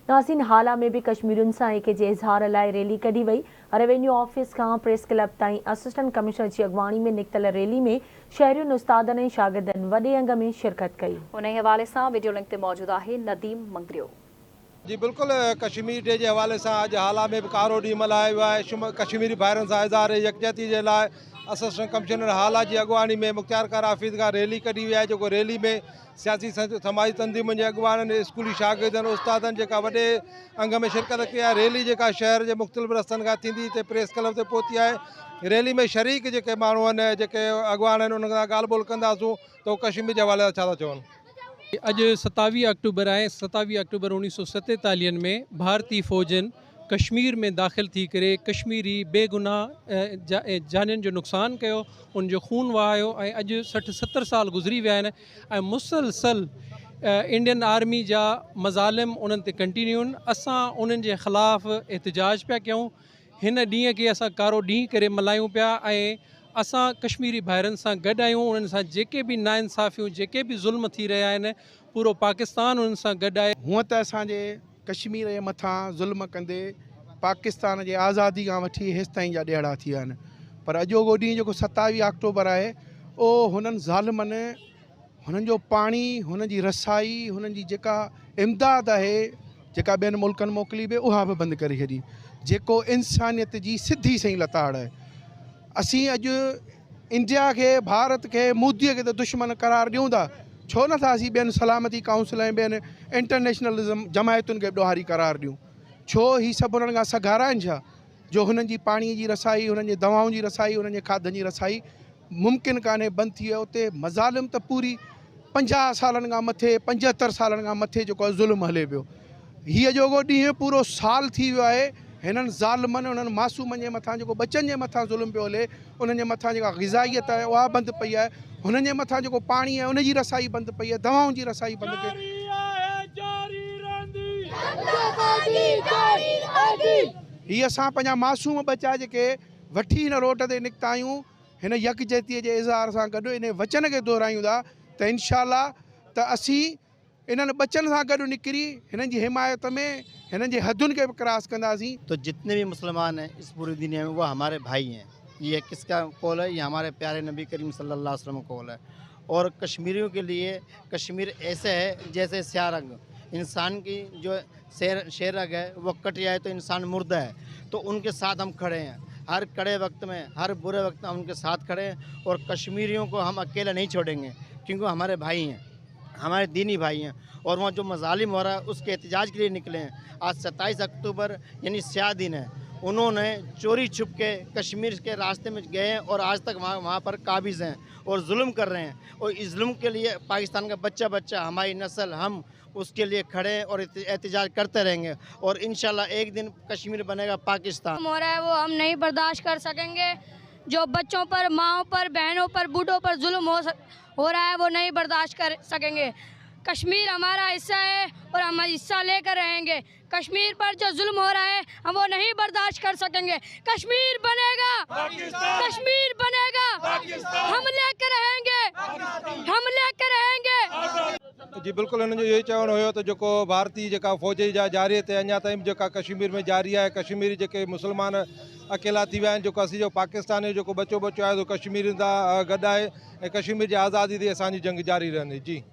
नाज़रीन, हाला में भी कश्मीरियुनि सां एके जे इज़हार लाइ रैली कढी वई। रेवेन्यू ऑफिस खां प्रेस क्लब ताईं असिस्टेंट कमिश्नर जी अॻवानी में निकितल रैली में शहरियुनि, उस्तादनि ऐं शागिर्दनि वॾे अंग में शिरकत कई। उन हवाले सां वीडियो लिंक ते मौजूद आहे नदीम मंगरियो। जी बिल्कुल, कश्मीर डे के हवाले से आज हाला में भी कारो डी मल्हायो वियो आहे। कश्मीरी भाइरनि सां इज़हार यकजहती के लिए असिस्टेंट कमिश्नर हाला की अॻवानी में मुख्तार कार हाफिज़ का रैली कढी वई आहे। जो रैली में सियासी समाजी तंज़ीमुनि जे अॻवाननि, स्कूली शागिर्दनि, उस्तादनि जेका वॾे अंग में शिरकत कई आहे। रैली जेका शहर के मुख़्तलिफ़ रस्तनि खां थींदी हिते प्रेस क्लब ते पहुती आहे। रैली में शरीक जेके माण्हू आहिनि, जेके अॻवान आहिनि, उन्हनि सां ॻाल्हि ॿोल कंदासूं तो कश्मीर के हवाले सां छा था चवनि। अॼु 27 अक्टूबर आहे। 27 अक्टूबर 1947 में भारतीय फ़ौजनि कश्मीर में दाख़िल थी करे कश्मीरी बेगुनाह जानियुनि जो नुक़सानु कयो, उनजो खून वहायो ऐं अॼु 60-70 साल गुज़री विया आहिनि ऐं मुसलसल इंडियन आर्मी जा मज़ालिम उन्हनि ते कंटिन्यू आहिनि। असां उन्हनि जे ख़िलाफ़ एहतिजाज पिया कयूं। हिन ॾींहं खे असां कारो ॾींहुं करे मल्हायूं पिया ऐं असां कश्मीरी भाइरनि सां गॾु आहियूं। उन्हनि सां जेके बि नाइंसाफ़ियूं, जेके बि ज़ुल्म थी रहिया आहिनि, पूरो पाकिस्तान उन्हनि सां गॾु आहे। हूअं त असांजे कश्मीर जे मथां ज़ुल्म कंदे पाकिस्तान जे आज़ादी खां वठी हेसि ताईं जा ॾियड़ा थी विया आहिनि, पर अॼोको ॾींहुं जेको 27 अक्टूबर आहे उहो हुननि ज़ालिमनि हुननि जो पाणी, हुननि जी रसाई, हुननि जी जेका इमदाद आहे, जेका ॿियनि मुल्कनि मोकिली बि उहा बि बंदि करे छॾी, जेको इंसानियत जी सिधी सही लताड़ आहे। असीं अॼु इंडिया के, भारत के, मोदीअ के त दुश्मन करार ॾियूं था, छो नथा असीं ॿियनि सलामती काउंसिल ऐं ॿियनि इंटरनेशनलिज़म जमायतुनि खे ॾोहारी करार ॾियूं। छो ही सभु उन्हनि खां सघारा आहिनि छा, जो हुननि जी पाणीअ जी रसाई, हुननि जी दवाउनि जी रसाई, हुननि जे खाधनि जी रसाई मुमकिन कान्हे बंदि थी वियो। उते मज़ालिम त पूरी 50 सालनि खां मथे, 75 सालनि खां मथे जेको आहे ज़ुल्म हले पियो। हीअ जेको ॾींहुं पूरो साल थी वियो आहे हिननि ज़ालिमनि, उन्हनि मासूमनि जे मथां, जेको बचनि जे मथां ज़ुल्म पियो हले, उन्हनि जे मथां जेका ग़िज़ाइयत आहे उहा बंदि पई आहे, हुननि जे मथां जेको पाणी आहे उनजी रसाई बंदि पई आहे, दवाउनि जी रसाई बंदि कई। हीअ असां पंहिंजा मासूम बचा जेके वठी हिन रोड ते निकिता आहियूं, हिन यकजहतीअ जे इज़हार सां गॾु इन वचन खे दोहरायूं था त इंशाअल्लाह त असीं इन्हनि बचनि सां गॾु निकिरी हिननि जी हिमायत में हिननि जे हदुनि खे बि क्रॉस कंदासीं। तो जितने भी मुसलमान हैं इस पूरी दुनिया में वो हमारे भाई हैं। ये किसका कौल है? ये हमारे प्यारे नबी करीम सल्लल्लाहु अलैहि वसल्लम का कौल है। और कश्मीरियों के लिए कश्मीर ऐसे है जैसे स्याह रंग, इंसान की जो शेर रंग है वो कट जाए तो इंसान मुर्दा है, तो उनके साथ हम खड़े हैं। हर कड़े वक्त में, हर बुरे वक्त में हम उनके साथ खड़े हैं और कश्मीरियों को हम अकेला नहीं छोड़ेंगे, क्योंकि हमारे भाई हैं, हमारे दीनी भाई हैं। और वहाँ जो मज़ालिम हो रहा है उसके एहतजाज के लिए निकले हैं। आज 27 अक्टूबर यानी स्याह दिन है। उन्होंने चोरी छुप के कश्मीर के रास्ते में गए हैं और आज तक वहाँ पर काबिज़ हैं और जुल्म कर रहे हैं। और इस जुल्म के लिए पाकिस्तान का बच्चा हमारी नस्ल, हम उसके लिए खड़े हैं और एहतजाज करते रहेंगे। और इंशाल्लाह एक दिन कश्मीर बनेगा पाकिस्तान। हो रहा है वो हम नहीं बर्दाश्त कर सकेंगे। जो बच्चों पर, माओं पर, बहनों पर, बूढ़ों पर जुल्म हो रहा है वो नहीं बर्दाश्त कर सकेंगे। कश्मीर हमारा हिस्सा है और हम हिस्सा लेकर रहेंगे। कश्मीर पर जो जुल्म हो रहा है हम वो नहीं बर्दाश्त कर सकेंगे। कश्मीर बनेगा, कश्मीर बनेगा, हम लेकर रहेंगे, हम लेकर रहेंगे। जी बिल्कुल, हिननि जो इहो ई चवणु हुयो त जेको भारतीय जेका फ़ौज जा जारी ते अञा ताईं जेका कश्मीर में जारी आहे, कश्मीरी जेके मुसलमान अकेला थी विया आहिनि, जेको असीं जो पाकिस्तान जो जेको बचो आहे तो कश्मीर सां गॾु आहे ऐं कश्मीर जी आज़ादी ते असांजी जंग जारी रहंदी। जी।